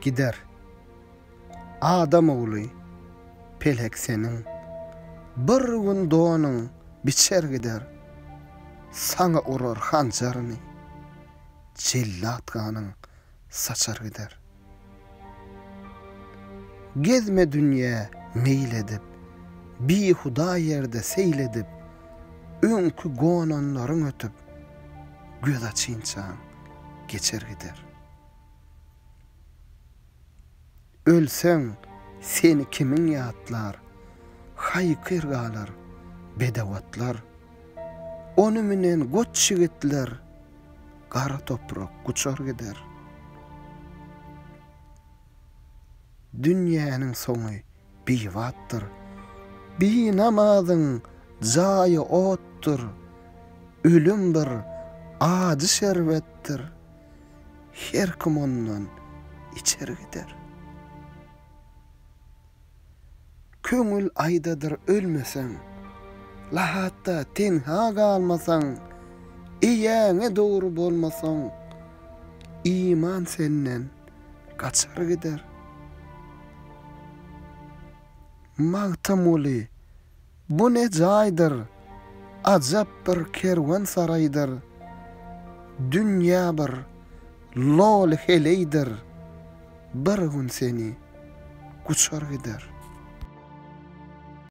gider. Adam oğlu pelek senin. Bir gün doğanın biçer gider. Sana urar hancarını. Cellat kanın saçar gider. Gezme dünya meyledip, bir huda yerde seyledip, önkü gonanların ötüp, göz açınçan geçer gider. Ölsen seni kimin yatlar, haykırgalar, bedavatlar, onu minen goç şigitler, kara toprak kuçar gider. Dünyanın sonu bivattır, bir namazın zayı ottur, ölüm bir adı şerbettir, her kim ondan içer gider. Köngül aydadır ölmesen, lahatta tenha kalmasan, iyene doğru bolmasan, iman senden kaçar gider. Mağtamuli, bu ne caydır, acap bir kervan saraydır, dünya bir lol heleydir, bir gün seni kuçar gider.